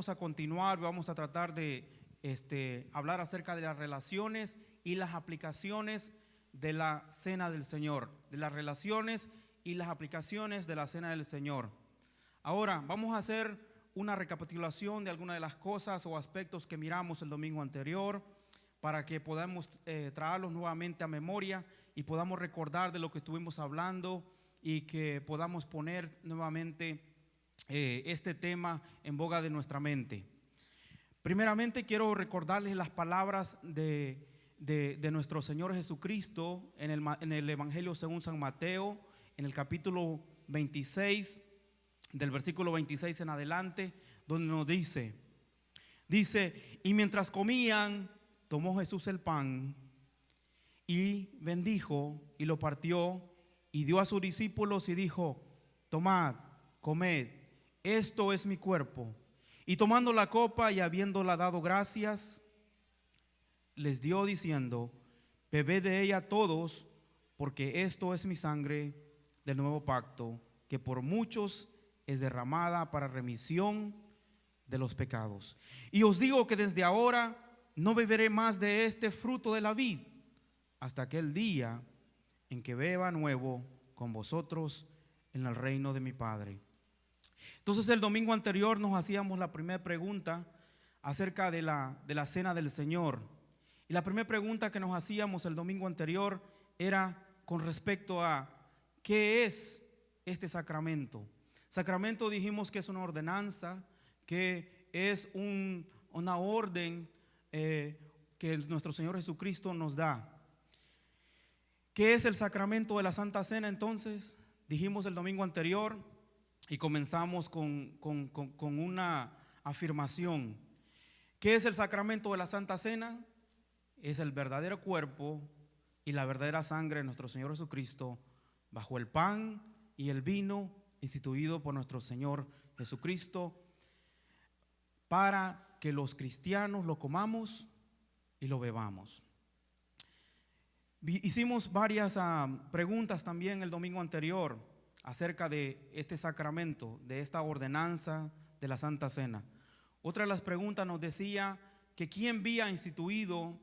vamos a continuar, vamos a tratar de hablar acerca de las relaciones y las aplicaciones de la Cena del Señor, de las relaciones y las aplicaciones de la Cena del Señor. Ahora vamos a hacer una recapitulación de algunas de las cosas o aspectos que miramos el domingo anterior para que podamos traerlos nuevamente a memoria y podamos recordar de lo que estuvimos hablando y que podamos poner nuevamente este tema en boga de nuestra mente. Primeramente quiero recordarles las palabras de nuestro Señor Jesucristo en el Evangelio según San Mateo, en el capítulo 26, del versículo 26 en adelante, donde nos dice, y mientras comían, tomó Jesús el pan y bendijo y lo partió y dio a sus discípulos y dijo: tomad, comed, esto es mi cuerpo. Y tomando la copa y habiéndola dado gracias, les dio diciendo: bebed de ella todos, porque esto es mi sangre del nuevo pacto, que por muchos es derramada para remisión de los pecados. Y os digo que desde ahora no beberé más de este fruto de la vid, hasta aquel día en que beba nuevo con vosotros en el reino de mi Padre. Entonces el domingo anterior nos hacíamos la primera pregunta acerca de la cena del Señor. Y la primera pregunta que nos hacíamos el domingo anterior era con respecto a ¿qué es este sacramento? Sacramento dijimos que es una ordenanza, que es una orden que nuestro Señor Jesucristo nos da. ¿Qué es el sacramento de la Santa Cena entonces? Dijimos el domingo anterior y comenzamos con una afirmación. ¿Qué es el sacramento de la Santa Cena? Es el verdadero cuerpo y la verdadera sangre de nuestro Señor Jesucristo bajo el pan y el vino instituido por nuestro Señor Jesucristo para que los cristianos lo comamos y lo bebamos. Hicimos varias preguntas también el domingo anterior acerca de este sacramento, de esta ordenanza de la Santa Cena. Otra de las preguntas nos decía que quién había instituido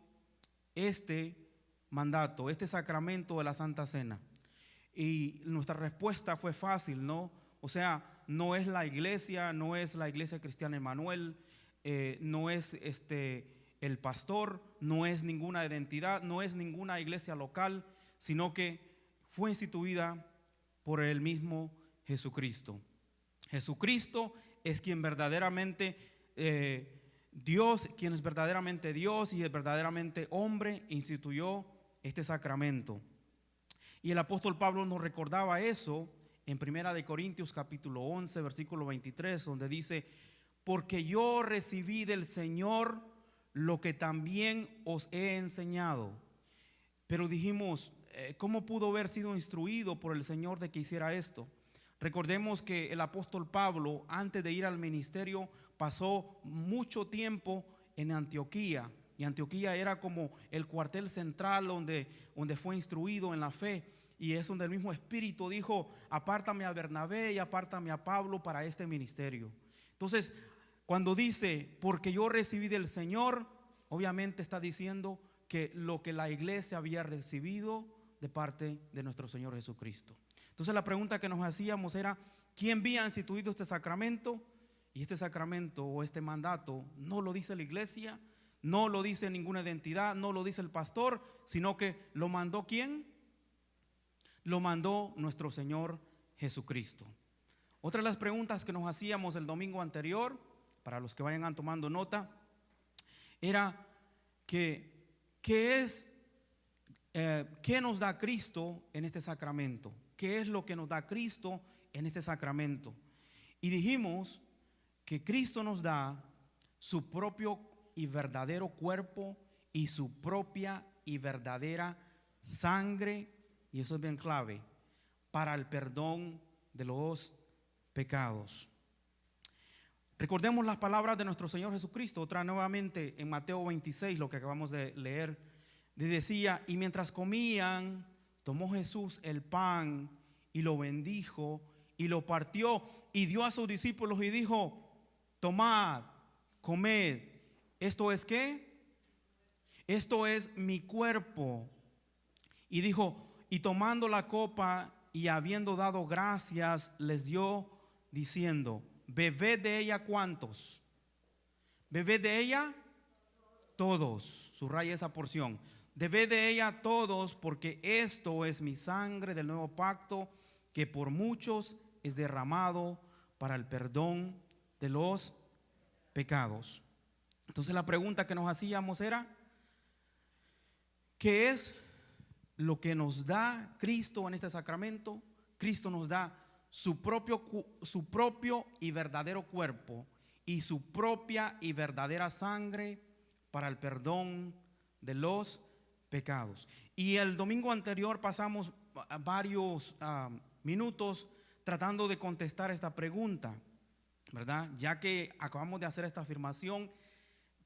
este mandato, este sacramento de la Santa Cena. Y nuestra respuesta fue fácil, ¿no? O sea, no es la iglesia, no es la iglesia cristiana Emmanuel, no es el pastor, no es ninguna identidad, no es ninguna iglesia local, sino que fue instituida por el mismo Jesucristo. Jesucristo es quien verdaderamente Dios, quien es verdaderamente Dios y es verdaderamente hombre, instituyó este sacramento. Y el apóstol Pablo nos recordaba eso en 1 Corintios capítulo 11, versículo 23, donde dice: porque yo recibí del Señor lo que también os he enseñado. Pero dijimos, ¿cómo pudo haber sido instruido por el Señor de que hiciera esto? Recordemos que el apóstol Pablo, antes de ir al ministerio, pasó mucho tiempo en Antioquía. Y Antioquía era como el cuartel central donde fue instruido en la fe. Y es donde el mismo Espíritu dijo: apártame a Bernabé y apártame a Pablo para este ministerio. Entonces, cuando dice, porque yo recibí del Señor, obviamente está diciendo que lo que la iglesia había recibido de parte de nuestro Señor Jesucristo. Entonces la pregunta que nos hacíamos era: ¿quién había instituido este sacramento? Y este sacramento o este mandato no lo dice la iglesia, no lo dice ninguna identidad, no lo dice el pastor, sino que lo mandó ¿quién? Lo mandó nuestro Señor Jesucristo. Otra de las preguntas que nos hacíamos el domingo anterior, para los que vayan tomando nota, era ¿qué nos da Cristo en este sacramento? ¿Qué es lo que nos da Cristo en este sacramento? Y dijimos que Cristo nos da su propio y verdadero cuerpo y su propia y verdadera sangre, y eso es bien clave, para el perdón de los pecados. Recordemos las palabras de nuestro Señor Jesucristo, otra nuevamente en Mateo 26, lo que acabamos de leer. Decía: y mientras comían, tomó Jesús el pan y lo bendijo y lo partió y dio a sus discípulos y dijo: tomad, comed, ¿esto es qué? Esto es mi cuerpo. Y dijo, y tomando la copa y habiendo dado gracias, les dio diciendo, bebed de ella, ¿cuántos? Bebed de ella todos. Subraya esa porción. Bebed de ella todos, porque esto es mi sangre del nuevo pacto, que por muchos es derramado para el perdón de los pecados. Entonces la pregunta que nos hacíamos era, ¿qué es lo que nos da Cristo en este sacramento? Cristo nos da su propio y verdadero cuerpo y su propia y verdadera sangre para el perdón de los pecados. Y el domingo anterior pasamos varios minutos tratando de contestar esta pregunta, ¿verdad? Ya que acabamos de hacer esta afirmación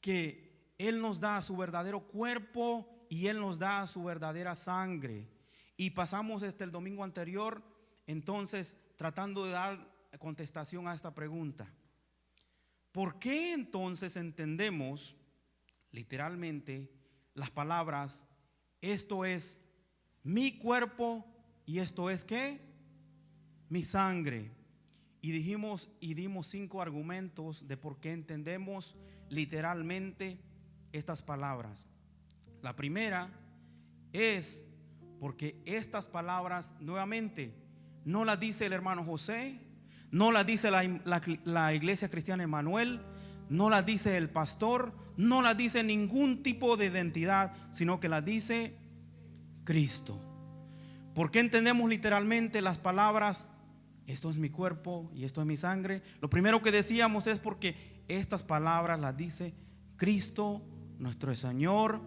que Él nos da su verdadero cuerpo y Él nos da su verdadera sangre. Y pasamos el domingo anterior entonces tratando de dar contestación a esta pregunta. ¿Por qué entonces entendemos literalmente las palabras, esto es mi cuerpo y esto es ¿qué? Mi sangre? Y dijimos y dimos 5 argumentos de por qué entendemos literalmente estas palabras. La primera es porque estas palabras nuevamente no las dice el hermano José, no las dice la Iglesia Cristiana Emmanuel, no las dice el pastor, no las dice ningún tipo de identidad, sino que las dice Cristo. ¿Por qué entendemos literalmente las palabras, esto es mi cuerpo y esto es mi sangre? Lo primero que decíamos es porque estas palabras las dice Cristo, nuestro Señor,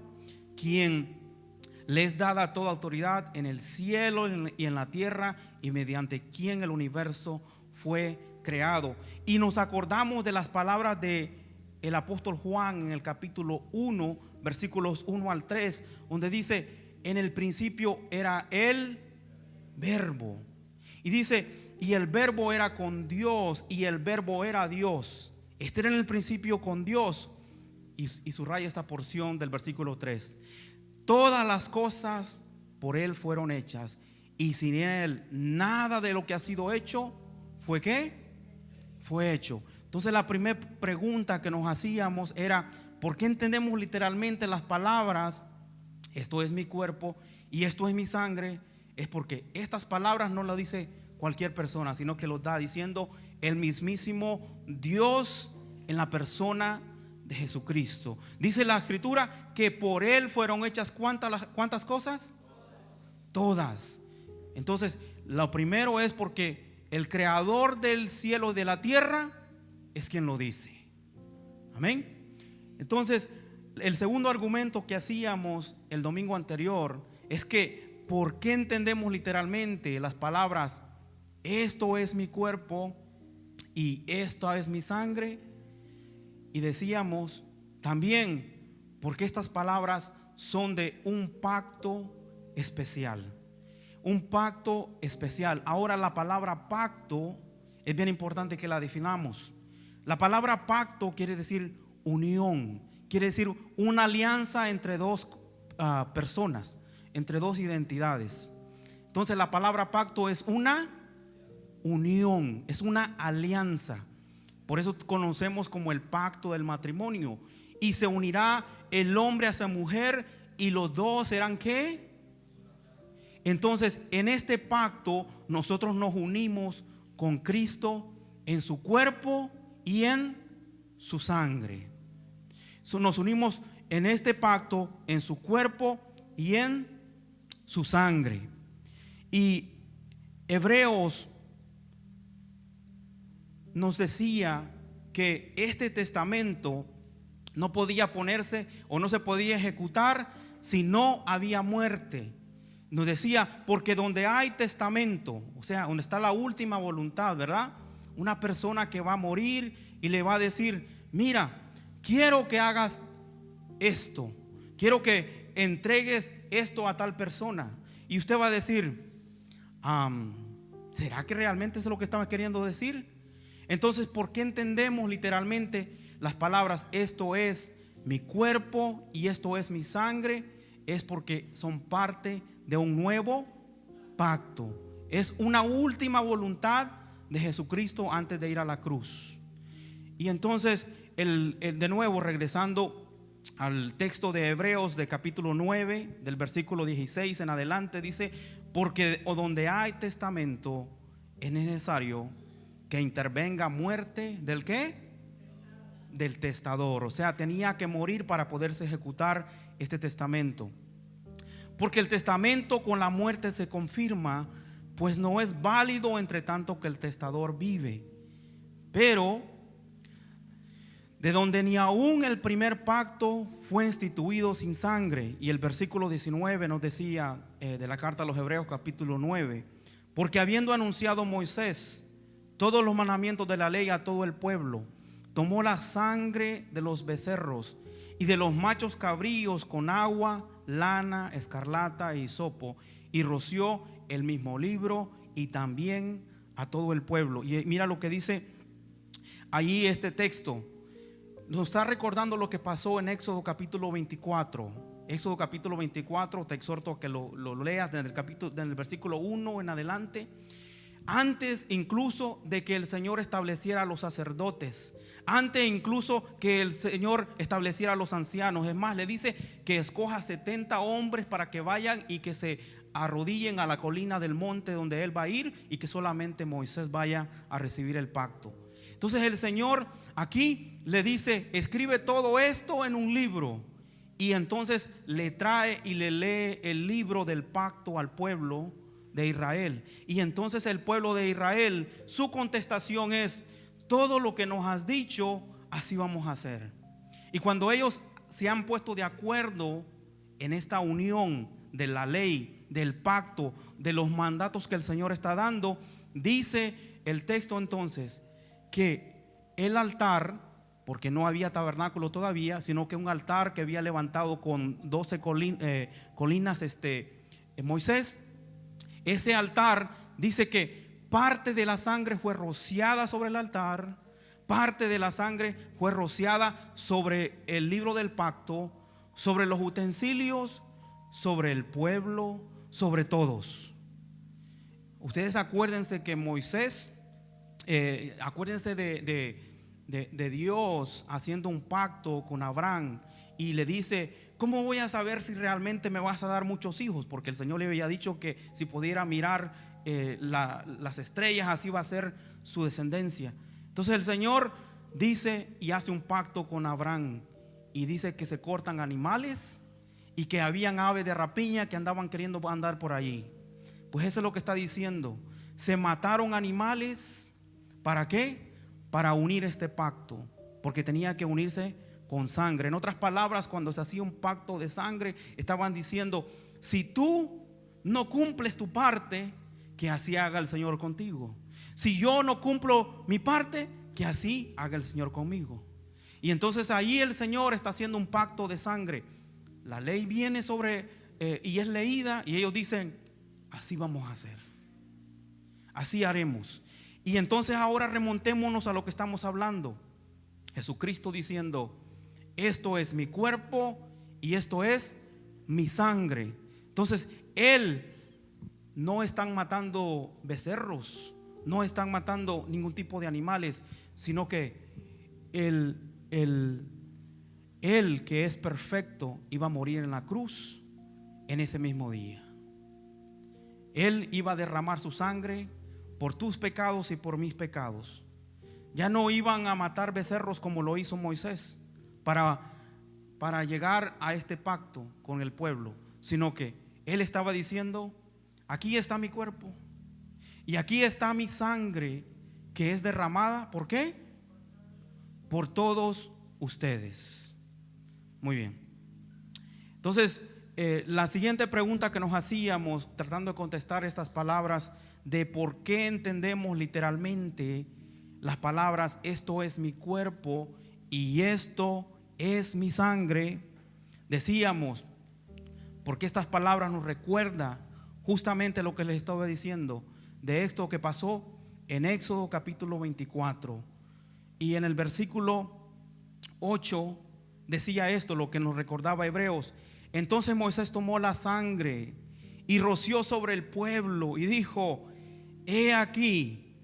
quien les dada toda autoridad en el cielo y en la tierra, y mediante quien el universo fue creado. Y nos acordamos de las palabras de el apóstol Juan en el capítulo 1, versículos 1 al 3, donde dice, en el principio era el verbo. Y dice, y el verbo era con Dios, y el verbo era Dios. Este era en el principio con Dios. Y subraya esta porción del versículo 3. Todas las cosas por Él fueron hechas, y sin Él nada de lo que ha sido hecho fue ¿qué? Fue hecho. Entonces la primera pregunta que nos hacíamos era, ¿por qué entendemos literalmente las palabras, esto es mi cuerpo y esto es mi sangre? Es porque estas palabras no lo dice cualquier persona, sino que lo está diciendo el mismísimo Dios en la persona de Jesucristo. Dice la escritura que por Él fueron hechas ¿cuántas cosas? Todas. Entonces lo primero es porque el creador del cielo y de la tierra es quien lo dice. Amén. Entonces el segundo argumento que hacíamos el domingo anterior es que ¿por qué entendemos literalmente las palabras, esto es mi cuerpo y esta es mi sangre? Y decíamos también porque estas palabras son de un pacto especial. Un pacto especial. Ahora la palabra pacto es bien importante que la definamos. La palabra pacto quiere decir unión, quiere decir una alianza entre dos personas, entre dos identidades. Entonces la palabra pacto es una unión, es una alianza. Por eso conocemos como el pacto del matrimonio. Y se unirá el hombre a su mujer y los dos serán ¿qué? Entonces en este pacto nosotros nos unimos con Cristo en su cuerpo y en su sangre. Nos unimos en este pacto en su cuerpo y en su sangre. Y Hebreos nos decía que este testamento no podía ponerse o no se podía ejecutar si no había muerte. Nos decía, porque donde hay testamento, o sea, donde está la última voluntad, ¿verdad? Una persona que va a morir y le va a decir, mira, quiero que hagas esto, quiero que entregues esto a tal persona. Y usted va a decir, ¿será que realmente eso es lo que estaba queriendo decir? Entonces, ¿por qué entendemos literalmente las palabras esto es mi cuerpo y esto es mi sangre, es porque son parte de un nuevo pacto. Es una última voluntad de Jesucristo antes de ir a la cruz. Y entonces, de nuevo, regresando al texto de Hebreos de capítulo 9, del versículo 16 en adelante, dice: porque donde hay testamento es necesario que intervenga muerte del ¿qué? Del testador. O sea, tenía que morir para poderse ejecutar este testamento. Porque el testamento con la muerte se confirma, pues no es válido entre tanto que el testador vive. Pero de donde ni aún el primer pacto fue instituido sin sangre. Y el versículo 19 nos decía, de la carta a los Hebreos capítulo 9: porque habiendo anunciado Moisés todos los mandamientos de la ley a todo el pueblo, tomó la sangre de los becerros y de los machos cabríos con agua, lana, escarlata e hisopo, y roció el mismo libro y también a todo el pueblo. Y mira lo que dice allí este texto. Nos está recordando lo que pasó en Éxodo capítulo 24. Éxodo capítulo 24, te exhorto a que lo leas desde el versículo 1 en adelante. Antes incluso de que el Señor estableciera a los sacerdotes, antes incluso que el Señor estableciera a los ancianos. Es más, le dice que escoja 70 hombres para que vayan y que se arrodillen a la colina del monte donde Él va a ir, y que solamente Moisés vaya a recibir el pacto. Entonces el Señor aquí le dice: escribe todo esto en un libro. Y entonces le trae y le lee el libro del pacto al pueblo de Israel. Y entonces el pueblo de Israel, su contestación es: todo lo que nos has dicho, así vamos a hacer. Y cuando ellos se han puesto de acuerdo en esta unión de la ley, del pacto, de los mandatos que el Señor está dando, dice el texto entonces que el altar, porque no había tabernáculo todavía, sino que un altar que había levantado con 12 colinas Moisés, ese altar dice que parte de la sangre fue rociada sobre el altar, parte de la sangre fue rociada sobre el libro del pacto, sobre los utensilios, sobre el pueblo, sobre todos. Ustedes acuérdense que Moisés, acuérdense de Dios haciendo un pacto con Abraham, y le dice: ¿cómo voy a saber si realmente me vas a dar muchos hijos? Porque el Señor le había dicho que si pudiera mirar las estrellas, así va a ser su descendencia. Entonces el Señor dice y hace un pacto con Abraham, y dice que se cortan animales y que habían aves de rapiña que andaban queriendo andar por allí. Pues eso es lo que está diciendo: se mataron animales. ¿Para qué? Para unir este pacto, porque tenía que unirse con sangre. En otras palabras, cuando se hacía un pacto de sangre, estaban diciendo: si tú no cumples tu parte, que así haga el Señor contigo. Si yo no cumplo mi parte, que así haga el Señor conmigo. Y entonces ahí el Señor está haciendo un pacto de sangre. La ley viene y es leída, y ellos dicen: así vamos a hacer, así haremos. Y entonces ahora remontémonos a lo que estamos hablando. Jesucristo diciendo: esto es mi cuerpo y esto es mi sangre. Entonces Él no están matando becerros, no están matando ningún tipo de animales, sino que Él que es perfecto iba a morir en la cruz en ese mismo día. Él iba a derramar su sangre por tus pecados y por mis pecados. Ya no iban a matar becerros como lo hizo Moisés para llegar a este pacto con el pueblo, sino que Él estaba diciendo: aquí está mi cuerpo y aquí está mi sangre, que es derramada. ¿Por qué? Por todos ustedes. Muy bien. Entonces, la siguiente pregunta que nos hacíamos, tratando de contestar estas palabras de por qué entendemos literalmente las palabras esto es mi cuerpo y esto es mi sangre, decíamos, porque estas palabras nos recuerdan justamente lo que les estaba diciendo de esto que pasó en Éxodo capítulo 24. Y en el versículo 8 decía esto, lo que nos recordaba Hebreos. Entonces Moisés tomó la sangre y roció sobre el pueblo y dijo: he aquí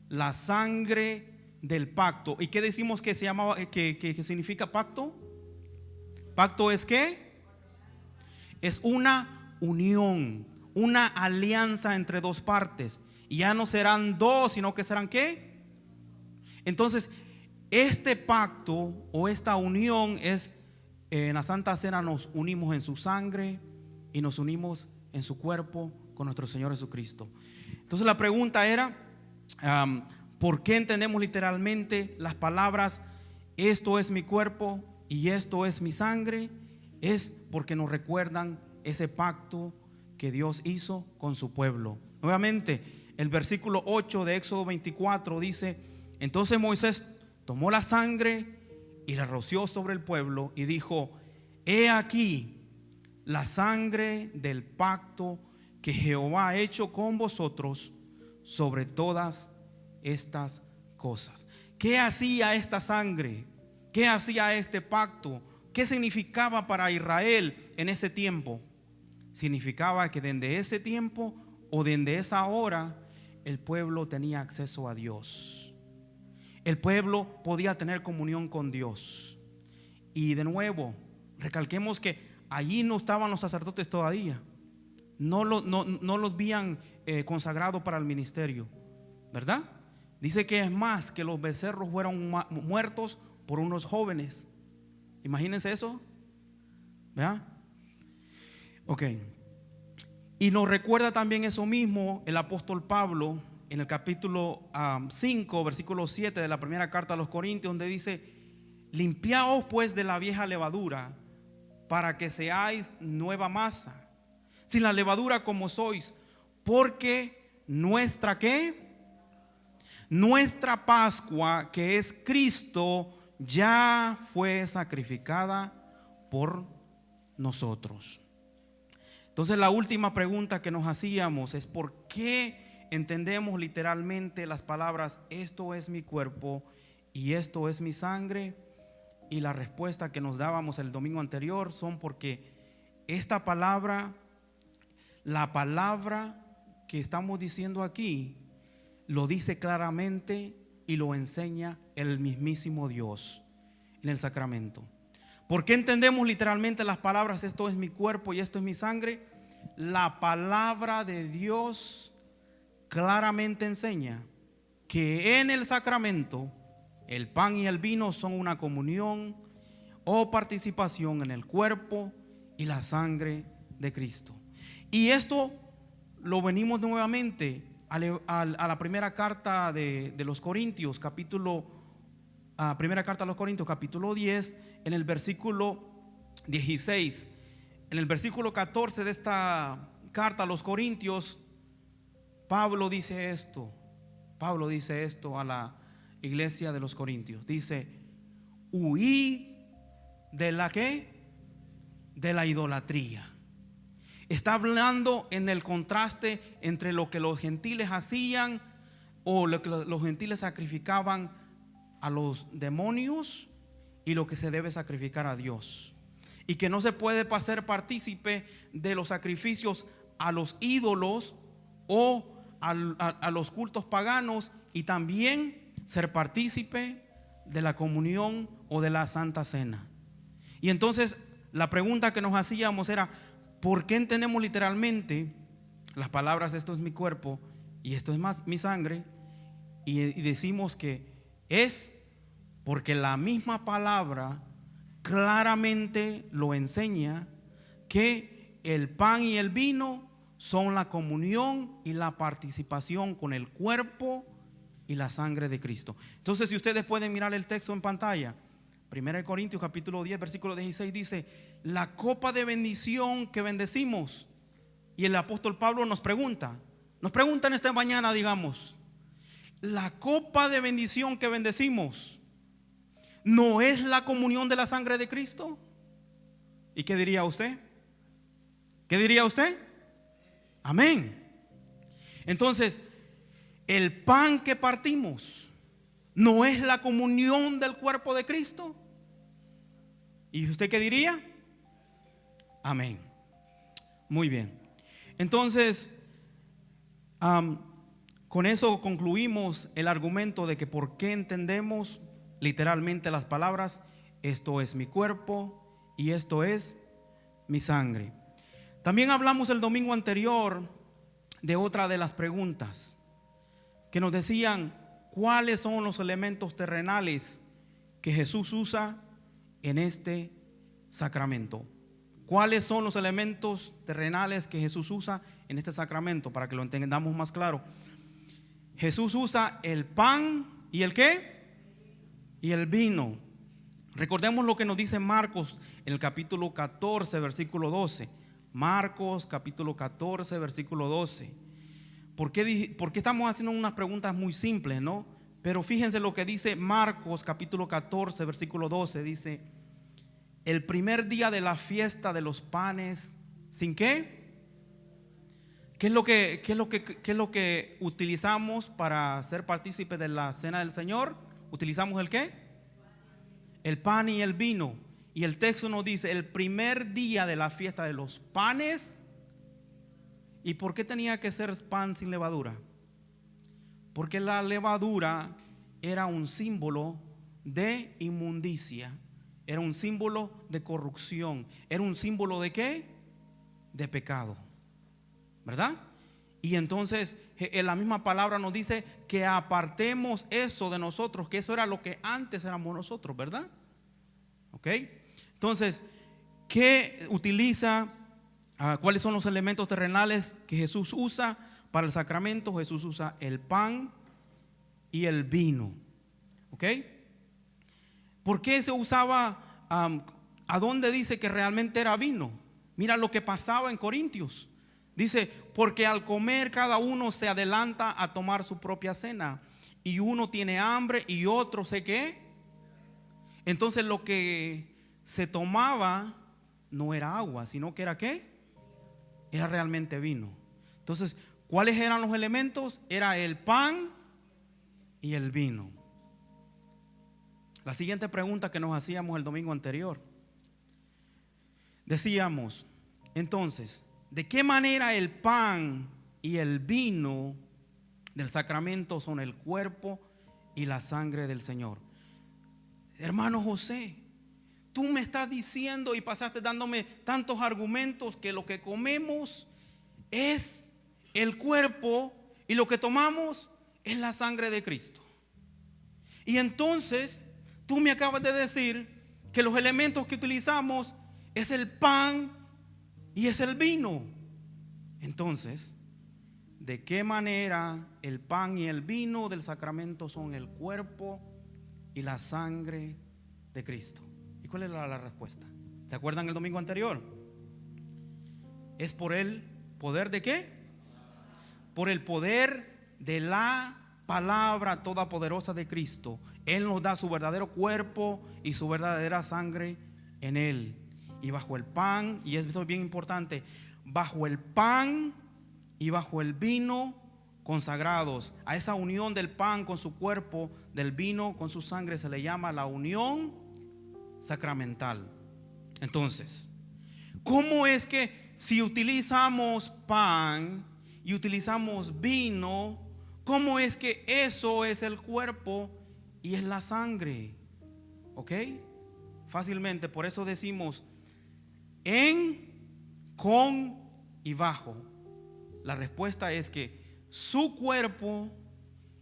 la sangre del pacto. ¿Y qué decimos que se llamaba, que significa pacto? Pacto es ¿qué? Es una unión, una alianza entre dos partes. Y ya no serán dos, sino que serán ¿qué? Entonces, este pacto o esta unión es, en la Santa Cena nos unimos en su sangre y nos unimos en su cuerpo con nuestro Señor Jesucristo. Entonces la pregunta era, ¿por qué entendemos literalmente las palabras esto es mi cuerpo y esto es mi sangre? Es porque nos recuerdan ese pacto que Dios hizo con su pueblo. Nuevamente, el versículo 8 de Éxodo 24 dice: entonces Moisés tomó la sangre y la roció sobre el pueblo y dijo: he aquí la sangre del pacto que Jehová ha hecho con vosotros sobre todas estas cosas. ¿Qué hacía esta sangre? ¿Qué hacía este pacto? ¿Qué significaba para Israel en ese tiempo? Significaba que desde ese tiempo o desde esa hora el pueblo tenía acceso a Dios. El pueblo podía tener comunión con Dios. Y de nuevo, recalquemos que allí no estaban los sacerdotes todavía. No los habían consagrado para el ministerio, ¿verdad? Dice que es más, que los becerros fueron muertos por unos jóvenes. Imagínense eso, ¿verdad? Ok. Y nos recuerda también eso mismo el apóstol Pablo en el capítulo 5, versículo 7 de la primera carta a los Corintios, donde dice: limpiaos pues de la vieja levadura, para que seáis nueva masa, sin la levadura como sois, porque nuestra ¿qué? Nuestra Pascua, que es Cristo, ya fue sacrificada por nosotros. Entonces la última pregunta que nos hacíamos es: ¿por qué entendemos literalmente las palabras esto es mi cuerpo y esto es mi sangre? Y la respuesta que nos dábamos el domingo anterior son porque esta palabra, la palabra que estamos diciendo aquí, lo dice claramente y lo enseña el mismísimo Dios en el sacramento. ¿Por qué entendemos literalmente las palabras esto es mi cuerpo y esto es mi sangre? La palabra de Dios claramente enseña que en el sacramento el pan y el vino son una comunión o participación en el cuerpo y la sangre de Cristo. Y esto lo venimos nuevamente a la primera carta de los Corintios, primera carta a los Corintios, capítulo 10, en el versículo 16. En el versículo 14 de esta carta a los Corintios, Pablo dice esto a la iglesia de los Corintios. Dice: huid de la ¿qué? De la idolatría. Está hablando en el contraste entre lo que los gentiles hacían o lo que los gentiles sacrificaban a los demonios y lo que se debe sacrificar a Dios. Y que no se puede ser partícipe de los sacrificios a los ídolos o a los cultos paganos, y también ser partícipe de la comunión o de la Santa Cena. Y entonces la pregunta que nos hacíamos era: ¿por qué entendemos literalmente las palabras esto es mi cuerpo y esto es mi sangre? Y decimos que es porque la misma palabra claramente lo enseña, que el pan y el vino son la comunión y la participación con el cuerpo y la sangre de Cristo. Entonces, si ustedes pueden mirar el texto en pantalla, 1 Corintios capítulo 10 versículo 16 dice: la copa de bendición que bendecimos. Y el apóstol Pablo nos pregunta en esta mañana, digamos, la copa de bendición que bendecimos, ¿no es la comunión de la sangre de Cristo? ¿Y qué diría usted? ¿Qué diría usted? Amén. Entonces, el pan que partimos, ¿no es la comunión del cuerpo de Cristo? ¿Y usted qué diría? Amén. Muy bien. Entonces, con eso concluimos el argumento de que por qué entendemos literalmente las palabras: esto es mi cuerpo y esto es mi sangre. También hablamos el domingo anterior de otra de las preguntas que nos decían: ¿cuáles son los elementos terrenales que Jesús usa en este sacramento? ¿Cuáles son los elementos terrenales que Jesús usa en este sacramento? Para que lo entendamos más claro. Jesús usa el pan y el ¿qué? Y el vino. Recordemos lo que nos dice Marcos en el capítulo 14, versículo 12. Marcos capítulo 14, versículo 12. ¿Por qué estamos haciendo unas preguntas muy simples, no? Pero fíjense lo que dice Marcos capítulo 14, versículo 12. Dice: el primer día de la fiesta de los panes, ¿sin qué? ¿Qué es lo que utilizamos para ser partícipes de la cena del Señor? ¿Utilizamos el qué? El pan y el vino. Y el texto nos dice: el primer día de la fiesta de los panes. ¿Y por qué tenía que ser pan sin levadura? Porque la levadura era un símbolo de inmundicia, era un símbolo de corrupción, era un símbolo de ¿qué? De pecado, ¿verdad? Y entonces la misma palabra nos dice que apartemos eso de nosotros, que eso era lo que antes éramos nosotros, ¿verdad? ¿Ok? Entonces, ¿qué utiliza? ¿Cuáles son los elementos terrenales que Jesús usa para el sacramento? Jesús usa el pan y el vino. ¿Ok? ¿Por qué se usaba? ¿A dónde dice que realmente era vino? Mira lo que pasaba en Corintios. Dice: porque al comer cada uno se adelanta a tomar su propia cena, y uno tiene hambre y otro ¿sé qué? Entonces lo que se tomaba no era agua, sino que era ¿qué? Era realmente vino. Entonces, ¿cuáles eran los elementos? Era el pan y el vino. La siguiente pregunta que nos hacíamos el domingo anterior, decíamos entonces: ¿de qué manera el pan y el vino del sacramento son el cuerpo y la sangre del Señor? Hermano José, tú me estás diciendo y pasaste dándome tantos argumentos que lo que comemos es el cuerpo y lo que tomamos es la sangre de Cristo. Y entonces tú me acabas de decir que los elementos que utilizamos es el pan y es el vino. Entonces, ¿de qué manera el pan y el vino del sacramento son el cuerpo y la sangre de Cristo? ¿Y cuál es la respuesta? ¿Se acuerdan el domingo anterior? Es por el poder de ¿qué? Por el poder de la palabra todopoderosa de Cristo. Él nos da su verdadero cuerpo y su verdadera sangre en Él. Y bajo el pan, y esto es bien importante, bajo el pan y bajo el vino consagrados, a esa unión del pan con su cuerpo, del vino con su sangre, se le llama la unión sacramental. Entonces, ¿cómo es que si utilizamos pan y utilizamos vino, cómo es que eso es el cuerpo y es la sangre? ¿Ok? Fácilmente, por eso decimos en, con y bajo. La respuesta es que su cuerpo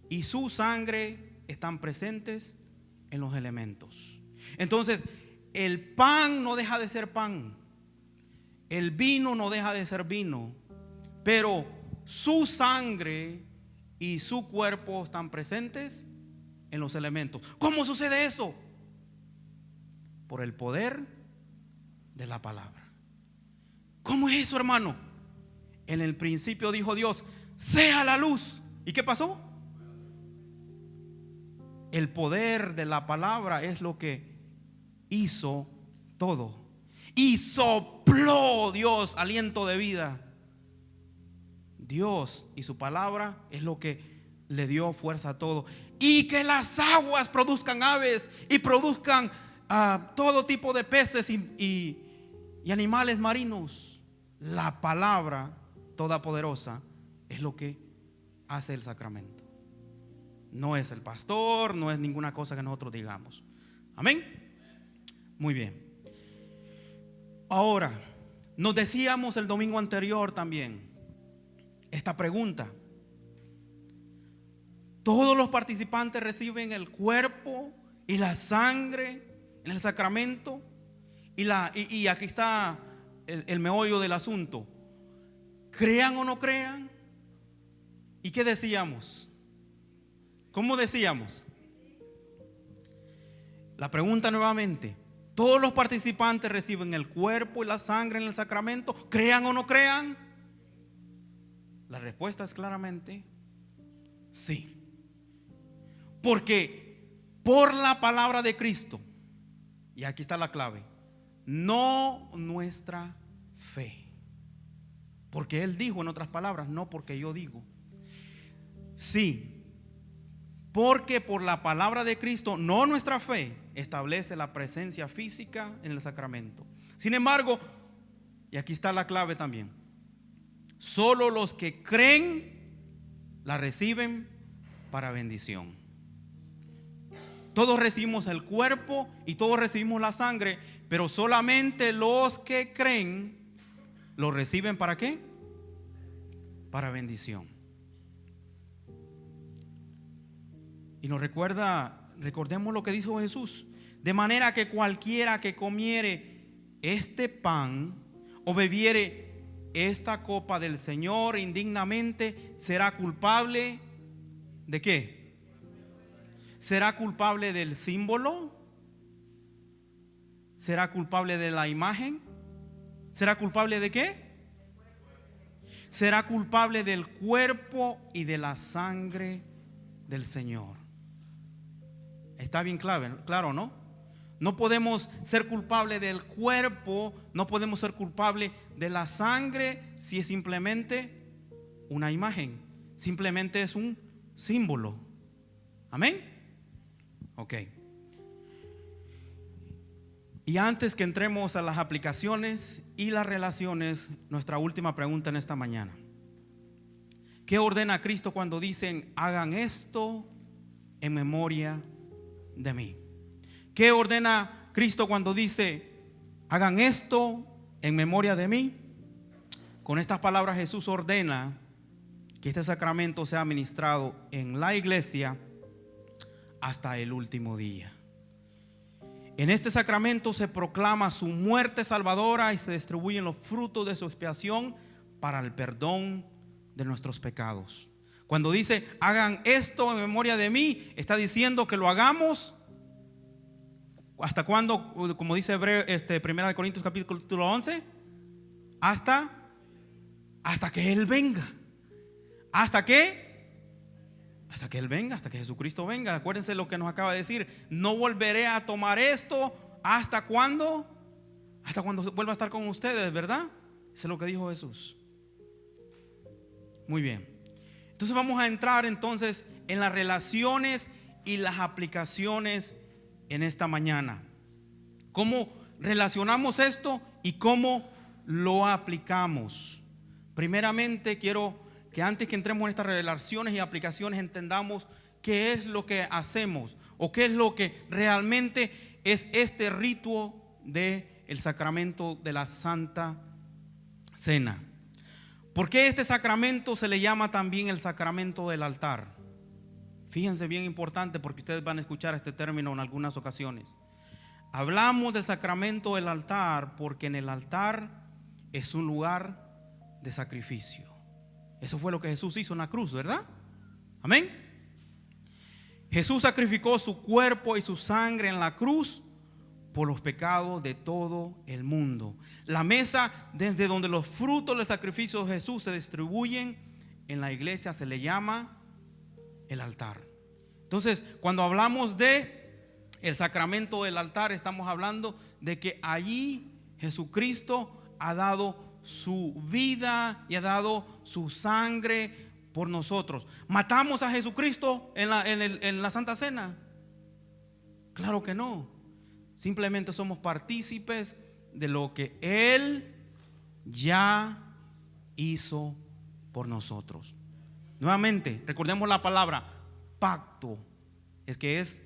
y su sangre están presentes en los elementos. Entonces, el pan no deja de ser pan, el vino no deja de ser vino, pero su sangre y su cuerpo están presentes en los elementos. ¿Cómo sucede eso? Por el poder de la palabra. ¿Cómo es eso, hermano? En el principio dijo Dios: sea la luz. ¿Y qué pasó? El poder de la palabra es lo que hizo todo. Y sopló Dios aliento de vida. Dios y su palabra es lo que le dio fuerza a todo. Y que las aguas produzcan aves y produzcan a todo tipo de peces y animales marinos. La palabra todopoderosa es lo que hace el sacramento. No es el pastor, no es ninguna cosa que nosotros digamos. Amén. Muy bien. Ahora, nos decíamos el domingo anterior también esta pregunta: ¿todos los participantes reciben el cuerpo y la sangre en el sacramento? Y aquí está el meollo del asunto: ¿crean o no crean? ¿Y qué decíamos? ¿Cómo decíamos? La pregunta nuevamente: ¿todos los participantes reciben el cuerpo y la sangre en el sacramento? ¿Crean o no crean? La respuesta es claramente sí. Porque por la palabra de Cristo, y aquí está la clave, no nuestra fe. Porque Él dijo, en otras palabras, no porque yo digo. Sí, porque por la palabra de Cristo, no nuestra fe, establece la presencia física en el sacramento. Sin embargo, y aquí está la clave también, solo los que creen la reciben para bendición. Todos recibimos el cuerpo y todos recibimos la sangre, pero solamente los que creen lo reciben ¿para qué? Para bendición. Y nos recordemos lo que dijo Jesús: de manera que cualquiera que comiere este pan o bebiere esta copa del Señor indignamente será culpable ¿de qué? ¿Será culpable del símbolo? ¿Será culpable de la imagen? ¿Será culpable de qué? Será culpable del cuerpo y de la sangre del Señor. Está bien claro, ¿no? No podemos ser culpables del cuerpo, no podemos ser culpables de la sangre si es simplemente una imagen, simplemente es un símbolo. Amén. Ok. Y antes que entremos a las aplicaciones y las relaciones, nuestra última pregunta en esta mañana: ¿qué ordena Cristo cuando dicen hagan esto en memoria de mí? ¿Qué ordena Cristo cuando dice hagan esto en memoria de mí? Con estas palabras Jesús ordena que este sacramento sea administrado en la iglesia hasta el último día. En este sacramento se proclama su muerte salvadora y se distribuyen los frutos de su expiación para el perdón de nuestros pecados. Cuando dice hagan esto en memoria de mí, está diciendo que lo hagamos ¿hasta cuándo? Como dice Primera de Corintios capítulo 11, hasta que Él venga. ¿Hasta qué? Hasta que Él venga, hasta que Jesucristo venga. Acuérdense lo que nos acaba de decir: no volveré a tomar esto hasta cuando vuelva a estar con ustedes, ¿verdad? Eso es lo que dijo Jesús. Muy bien. Entonces vamos a entrar entonces en las relaciones y las aplicaciones en esta mañana. ¿Cómo relacionamos esto y cómo lo aplicamos? Primeramente quiero que antes que entremos en estas relaciones y aplicaciones entendamos qué es lo que hacemos o qué es lo que realmente es este rito del sacramento de la Santa Cena. ¿Por qué este sacramento se le llama también el sacramento del altar? Fíjense, bien importante, porque ustedes van a escuchar este término en algunas ocasiones. Hablamos del sacramento del altar porque en el altar es un lugar de sacrificio. Eso fue lo que Jesús hizo en la cruz, ¿verdad? Amén. Jesús sacrificó su cuerpo y su sangre en la cruz por los pecados de todo el mundo. La mesa desde donde los frutos del sacrificio de Jesús se distribuyen en la iglesia se le llama el altar. Entonces, cuando hablamos de el sacramento del altar, estamos hablando de que allí Jesucristo ha dado su vida y ha dado su sangre por nosotros. ¿Matamos a Jesucristo en la Santa Cena? Claro que no. Simplemente somos partícipes de lo que Él ya hizo por nosotros. Nuevamente, recordemos la palabra pacto. Es que es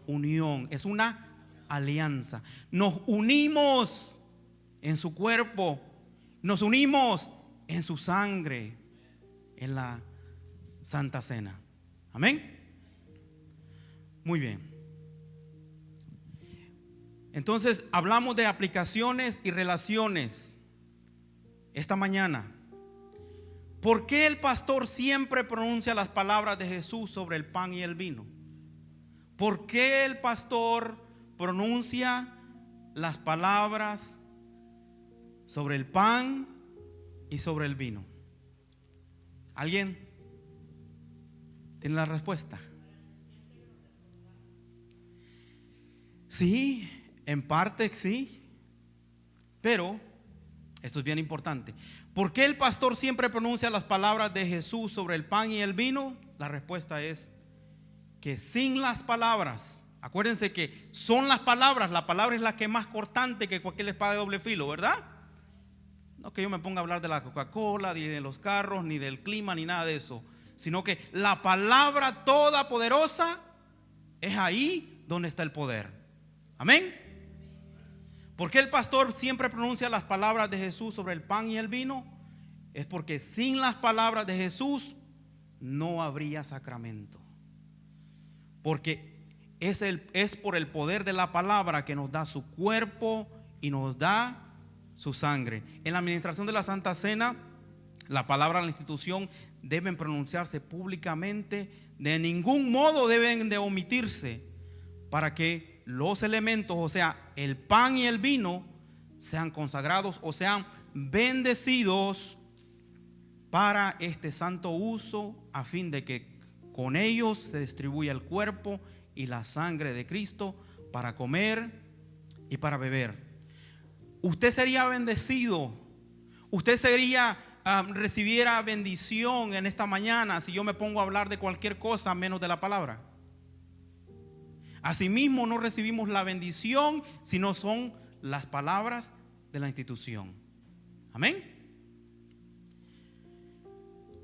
unión, es una alianza. Nos unimos en su cuerpo, nos unimos en su sangre, en la Santa Cena. Amén. Muy bien. Entonces hablamos de aplicaciones y relaciones esta mañana. ¿Por qué el pastor siempre pronuncia las palabras de Jesús sobre el pan y el vino? ¿Por qué el pastor pronuncia las palabras sobre el pan y sobre el vino? ¿Alguien tiene la respuesta? Sí, en parte sí, pero esto es bien importante. ¿Por qué el pastor siempre pronuncia las palabras de Jesús sobre el pan y el vino? La respuesta es que sin las palabras, acuérdense que son las palabras, la palabra es la que es más cortante que cualquier espada de doble filo, ¿verdad? No que yo me ponga a hablar de la Coca-Cola, ni de los carros, ni del clima, ni nada de eso, sino que la palabra todopoderosa es ahí donde está el poder. Amén. ¿Por qué el pastor siempre pronuncia las palabras de Jesús sobre el pan y el vino? Es porque sin las palabras de Jesús no habría sacramento. Porque es por el poder de la palabra que nos da su cuerpo y nos da su sangre. En la administración de la Santa Cena, la palabra de la institución deben pronunciarse públicamente. De ningún modo deben de omitirse, para que los elementos, o sea, el pan y el vino, sean consagrados o sean bendecidos para este santo uso, a fin de que con ellos se distribuya el cuerpo y la sangre de Cristo para comer y para beber. Usted sería bendecido, usted recibiera bendición en esta mañana si yo me pongo a hablar de cualquier cosa menos de la palabra. Asimismo, no recibimos la bendición si no son las palabras de la institución. Amén.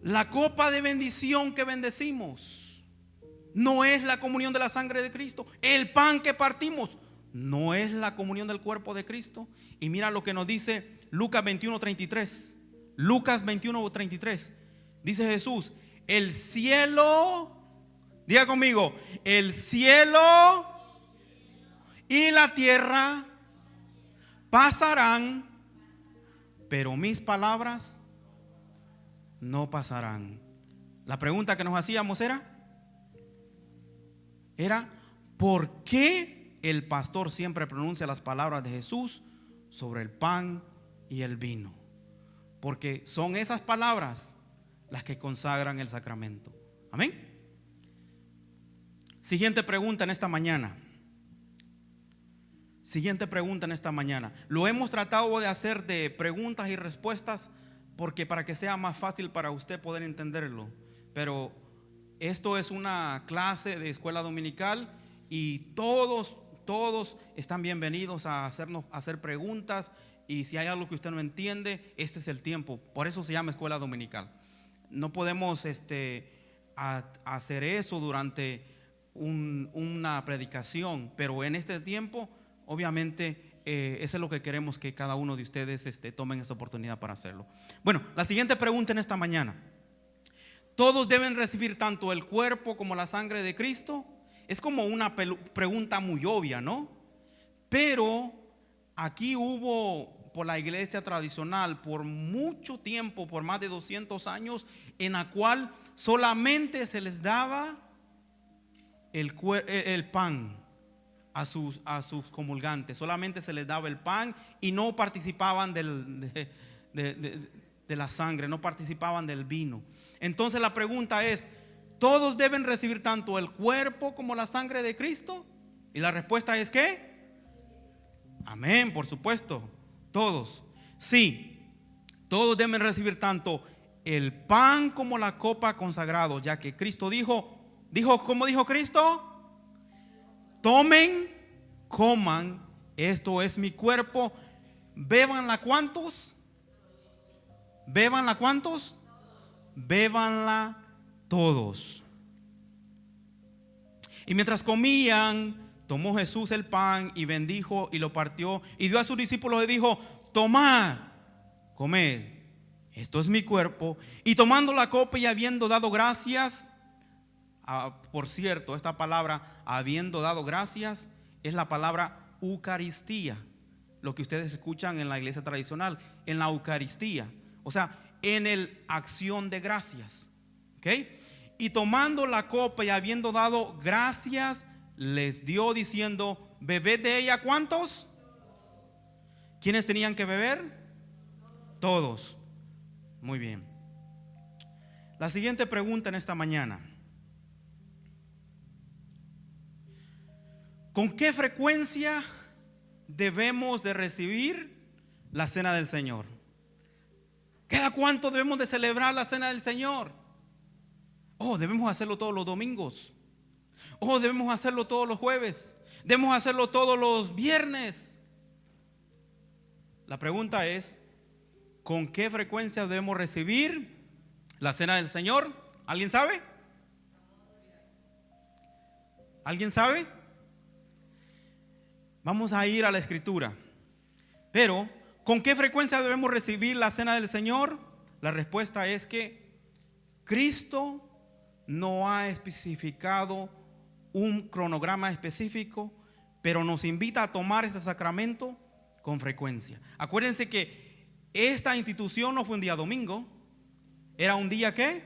La copa de bendición que bendecimos no es la comunión de la sangre de Cristo. El pan que partimos no es la comunión del cuerpo de Cristo. Y mira lo que nos dice Lucas 21:33. Lucas 21:33. Dice Jesús: el cielo, diga conmigo, el cielo y la tierra pasarán, pero mis palabras no pasarán. La pregunta que nos hacíamos era ¿por qué el pastor siempre pronuncia las palabras de Jesús sobre el pan y el vino? Porque son esas palabras las que consagran el sacramento. Amén. Siguiente pregunta en esta mañana. Lo hemos tratado de hacer de preguntas y respuestas porque para que sea más fácil para usted poder entenderlo. Pero esto es una clase de escuela dominical y todos están bienvenidos a hacer preguntas. Y si hay algo que usted no entiende, este es el tiempo. Por eso se llama escuela dominical. No podemos hacer eso durante una predicación, pero en este tiempo obviamente eso es lo que queremos, que cada uno de ustedes tomen esa oportunidad para hacerlo. Bueno, la siguiente pregunta en esta mañana: ¿todos deben recibir tanto el cuerpo como la sangre de Cristo? Es como una pregunta muy obvia, ¿no? Pero aquí hubo, por la iglesia tradicional, por mucho tiempo, por más de 200 años, en la cual solamente se les daba el pan a sus comulgantes. Solamente se les daba el pan y no participaban de la sangre, no participaban del vino. Entonces la pregunta es: ¿todos deben recibir tanto el cuerpo como la sangre de Cristo? Y la respuesta es ¿qué? Amén, por supuesto. Todos. Sí, todos deben recibir tanto el pan como la copa consagrado, ya que Cristo dijo, ¿cómo dijo Cristo? Tomen coman, esto es mi cuerpo. Bébanla, ¿cuántos? Bébanla, ¿cuántos? Bébanla todos. Y mientras comían, tomó Jesús el pan y bendijo y lo partió y dio a sus discípulos y dijo: tomad, comed, esto es mi cuerpo. Y tomando la copa y habiendo dado gracias, por cierto, esta palabra habiendo dado gracias es la palabra Eucaristía, lo que ustedes escuchan en la iglesia tradicional, en la Eucaristía, o sea, en el acción de gracias, ¿ok? Y tomando la copa y habiendo dado gracias, les dio diciendo: bebed de ella, ¿cuántos? ¿Quiénes tenían que beber? Todos. Muy bien. La siguiente pregunta en esta mañana: ¿con qué frecuencia debemos de recibir la cena del Señor? ¿Cada cuánto debemos de celebrar la cena del Señor? Oh, debemos hacerlo todos los domingos. Oh, debemos hacerlo todos los jueves. Debemos hacerlo todos los viernes. La pregunta es: ¿con qué frecuencia debemos recibir la cena del Señor? ¿Alguien sabe? ¿Alguien sabe? Vamos a ir a la Escritura. Pero, ¿con qué frecuencia debemos recibir la cena del Señor? La respuesta es que Cristo no ha especificado un cronograma específico, pero nos invita a tomar este sacramento con frecuencia. Acuérdense que esta institución no fue un día domingo. ¿Era un día qué?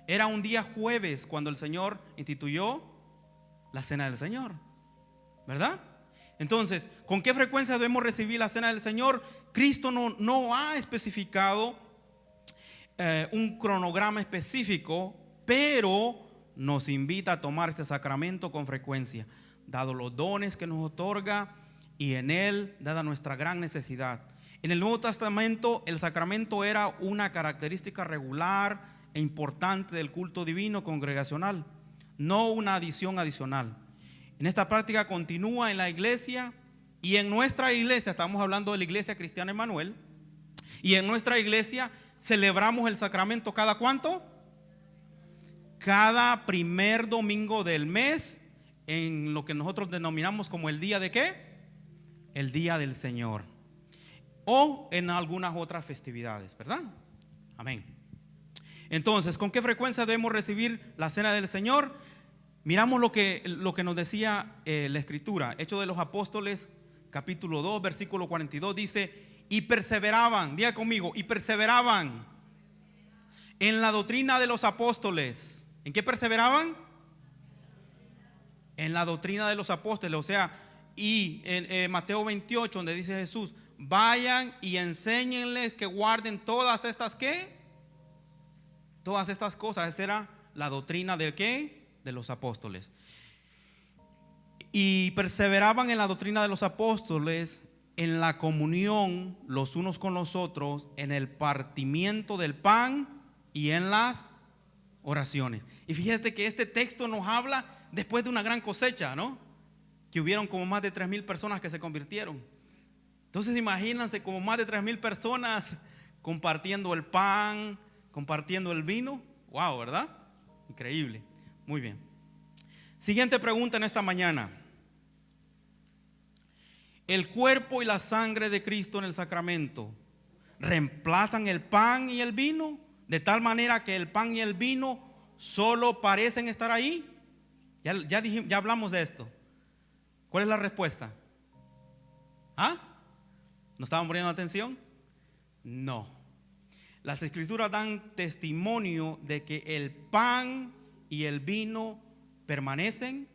Era un día jueves cuando el Señor instituyó la cena del Señor, ¿verdad? Entonces, ¿con qué frecuencia debemos recibir la cena del Señor? Cristo no ha especificado un cronograma específico, pero nos invita a tomar este sacramento con frecuencia, dado los dones que nos otorga y en él, dada nuestra gran necesidad. En el Nuevo Testamento, el sacramento era una característica regular e importante del culto divino congregacional, no una adición adicional. En esta práctica continúa en la iglesia y en nuestra iglesia, estamos hablando de la iglesia cristiana Emmanuel, y en nuestra iglesia celebramos el sacramento ¿cada cuánto? Cada primer domingo del mes, en lo que nosotros denominamos como el día de ¿qué? El día del Señor, o en algunas otras festividades, ¿verdad? Amén. Entonces, ¿con qué frecuencia debemos recibir la cena del Señor? Miramos lo que nos decía la Escritura. Hechos de los Apóstoles, capítulo 2, versículo 42, dice: y perseveraban, diga conmigo, y perseveraban en la doctrina de los apóstoles. ¿En qué perseveraban? En la doctrina de los apóstoles. O sea, y en Mateo 28, donde dice Jesús: vayan y enséñenles que guarden todas estas ¿qué? Todas estas cosas. Esa era la doctrina de ¿qué? De los apóstoles. Y perseveraban en la doctrina de los apóstoles, en la comunión los unos con los otros, en el partimiento del pan y en las oraciones. Y fíjate que este texto nos habla después de una gran cosecha, ¿no? Que hubieron como más de 3,000 personas que se convirtieron. Entonces imagínense como más de 3,000 personas compartiendo el pan, compartiendo el vino. Wow, ¿verdad? Increíble. Muy bien. Siguiente pregunta en esta mañana: ¿el cuerpo y la sangre de Cristo en el sacramento reemplazan el pan y el vino? De tal manera que el pan y el vino solo parecen estar ahí. Ya hablamos de esto. ¿Cuál es la respuesta? ¿Ah? ¿No estaban poniendo atención? No. Las Escrituras dan testimonio de que el pan y el vino permanecen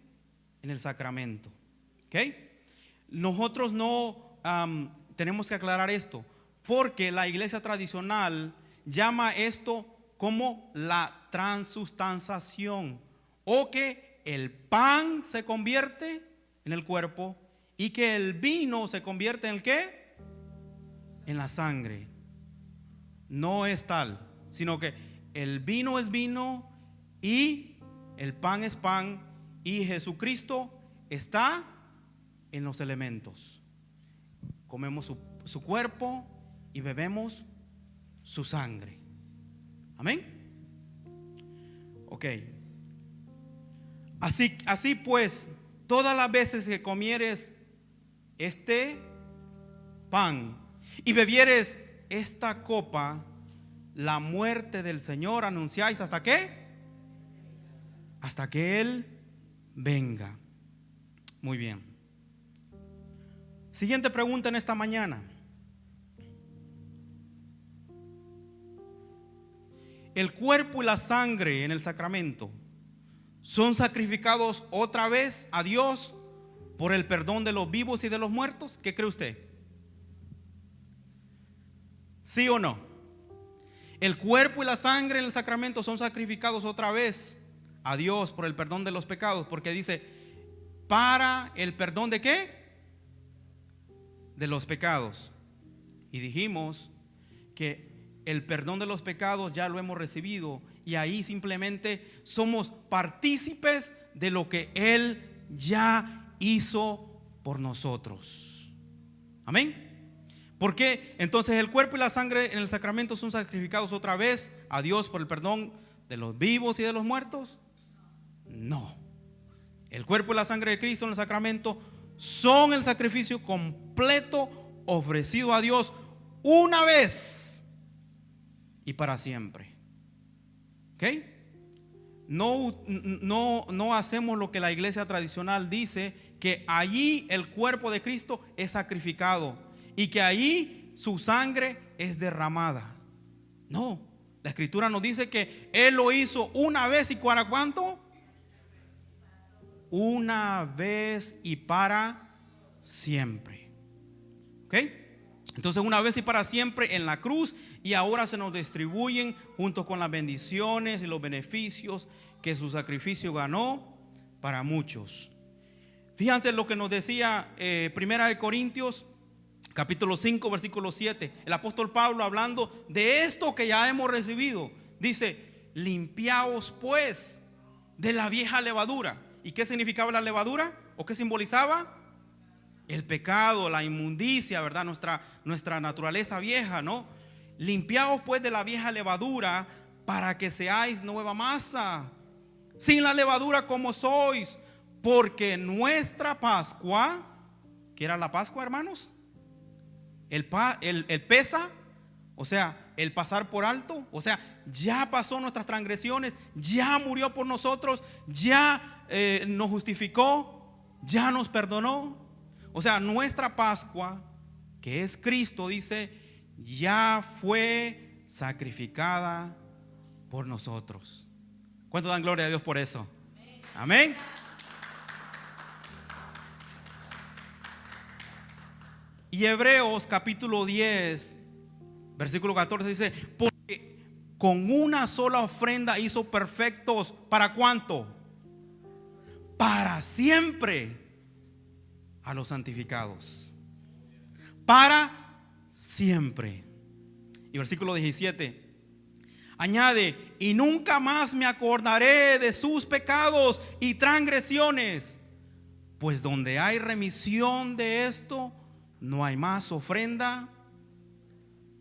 en el sacramento. ¿Ok? Nosotros no tenemos que aclarar esto, porque la iglesia tradicional llama esto como la transustanciación, o que el pan se convierte en el cuerpo y que el vino se convierte en el ¿qué? En la sangre. No es tal, sino que el vino es vino y el pan es pan, y Jesucristo está en los elementos. Comemos su cuerpo y bebemos su sangre. Amén. Ok. Así pues, todas las veces que comieres este pan y bebieres esta copa, la muerte del Señor anunciáis. ¿Hasta qué? Hasta que Él venga. Muy bien. Siguiente pregunta en esta mañana. ¿El cuerpo y la sangre en el sacramento son sacrificados otra vez a Dios por el perdón de los vivos y de los muertos? ¿Qué cree usted? ¿Sí o no? El cuerpo y la sangre en el sacramento son sacrificados otra vez a Dios por el perdón de los pecados, porque dice, para el perdón de ¿qué? De los pecados. Y dijimos que el perdón de los pecados ya lo hemos recibido, y ahí simplemente somos partícipes de lo que Él ya hizo por nosotros. Amén. ¿Por qué? Entonces el cuerpo y la sangre en el sacramento son sacrificados otra vez a Dios por el perdón de los vivos y de los muertos. No. El cuerpo y la sangre de Cristo en el sacramento son el sacrificio completo ofrecido a Dios una vez y para siempre. ¿Ok? No hacemos lo que la iglesia tradicional dice, que allí el cuerpo de Cristo es sacrificado y que allí su sangre es derramada. No, la escritura nos dice que Él lo hizo una vez. ¿Y para cuánto? Una vez y para siempre. ¿Ok? Entonces una vez y para siempre en la cruz, y ahora se nos distribuyen junto con las bendiciones y los beneficios que su sacrificio ganó para muchos. Fíjense lo que nos decía Primera de Corintios capítulo 5 versículo 7. El apóstol Pablo, hablando de esto que ya hemos recibido, dice: limpiaos pues de la vieja levadura. ¿Y qué significaba la levadura? ¿O qué simbolizaba? El pecado, la inmundicia, ¿verdad? Nuestra naturaleza vieja, ¿no? Limpiaos pues de la vieja levadura para que seáis nueva masa, sin la levadura como sois, porque nuestra Pascua, ¿qué era la Pascua, hermanos? El pesa, o sea, el pasar por alto, o sea, ya pasó nuestras transgresiones, ya murió por nosotros, ya nos justificó, ya nos perdonó. O sea, nuestra Pascua, que es Cristo, dice, ya fue sacrificada por nosotros. ¿Cuánto dan gloria a Dios por eso? Amén. Y Hebreos capítulo 10 versículo 14 dice: porque con una sola ofrenda hizo perfectos, ¿para cuánto? Para siempre a los santificados. Para siempre. Y versículo 17 añade: y nunca más me acordaré de sus pecados y transgresiones, pues donde hay remisión de esto, no hay más ofrenda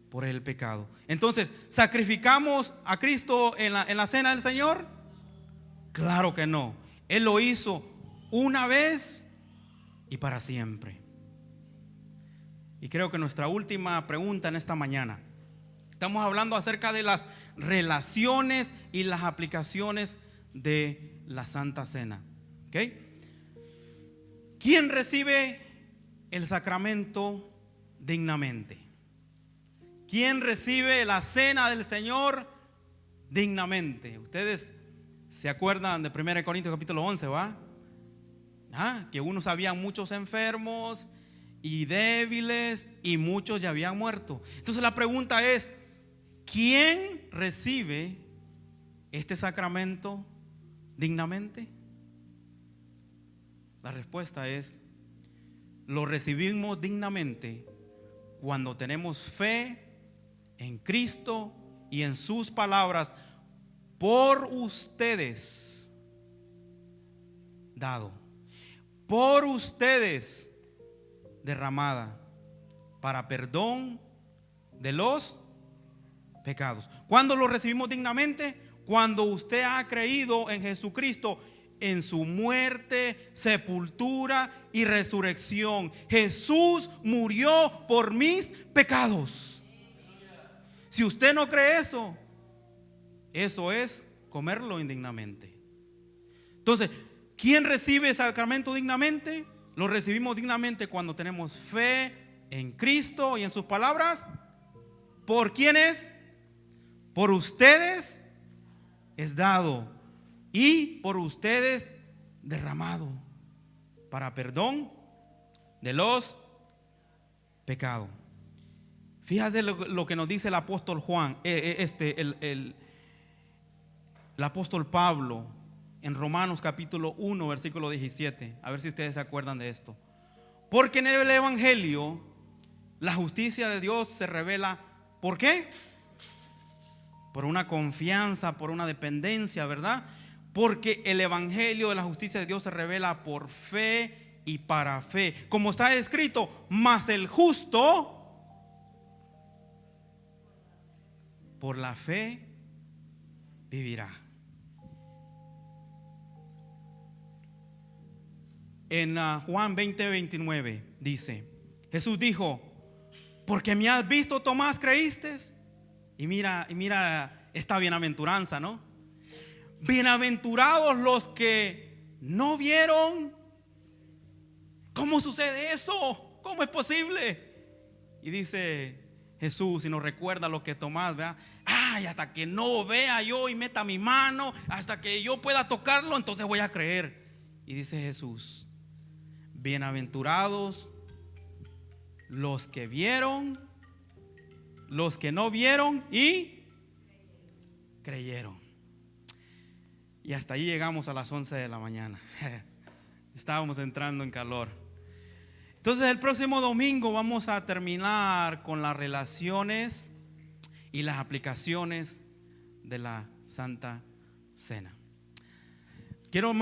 por el pecado. Entonces, ¿sacrificamos a Cristo en la cena del Señor? Claro que no. Él lo hizo una vez y para siempre. Y creo que nuestra última pregunta en esta mañana, estamos hablando acerca de las relaciones y las aplicaciones de la Santa Cena. ¿Ok? ¿Quién recibe el sacramento dignamente? ¿Quién recibe la cena del Señor dignamente? Ustedes se acuerdan de 1 Corintios capítulo 11, ¿va? Que unos habían muchos enfermos y débiles, y muchos ya habían muerto. Entonces la pregunta es: ¿quién recibe este sacramento dignamente? La respuesta es: lo recibimos dignamente cuando tenemos fe en Cristo y en sus palabras: por ustedes dado, por ustedes derramada para perdón de los pecados. ¿Cuándo lo recibimos dignamente? Cuando usted ha creído en Jesucristo, en su muerte, sepultura y resurrección. Jesús murió por mis pecados. Si usted no cree eso, eso es comerlo indignamente. Entonces, ¿quién recibe el sacramento dignamente? Lo recibimos dignamente cuando tenemos fe en Cristo y en sus palabras. ¿Por quiénes? Por ustedes es dado y por ustedes derramado para perdón de los pecados. Fíjate lo que nos dice el apóstol Juan, el apóstol Pablo en Romanos capítulo 1 versículo 17. A ver si ustedes se acuerdan de esto. Porque en el evangelio la justicia de Dios se revela. ¿Por qué? Por una confianza, por una dependencia, ¿verdad? Porque el evangelio de la justicia de Dios se revela por fe y para fe. Como está escrito, mas el justo por la fe vivirá. En Juan 20:29 dice, Jesús dijo, porque me has visto, Tomás, creíste. Y mira esta bienaventuranza, ¿no? Bienaventurados los que no vieron. ¿Cómo sucede eso? ¿Cómo es posible? Y dice Jesús y nos recuerda lo que Tomás, ¿verdad? Ay, hasta que no vea yo y meta mi mano, hasta que yo pueda tocarlo, entonces voy a creer. Y dice Jesús, bienaventurados los que vieron, los que no vieron y creyeron. Y hasta ahí llegamos a las 11 de la mañana. Estábamos entrando en calor. Entonces el próximo domingo vamos a terminar con las relaciones y las aplicaciones de la Santa Cena. Quiero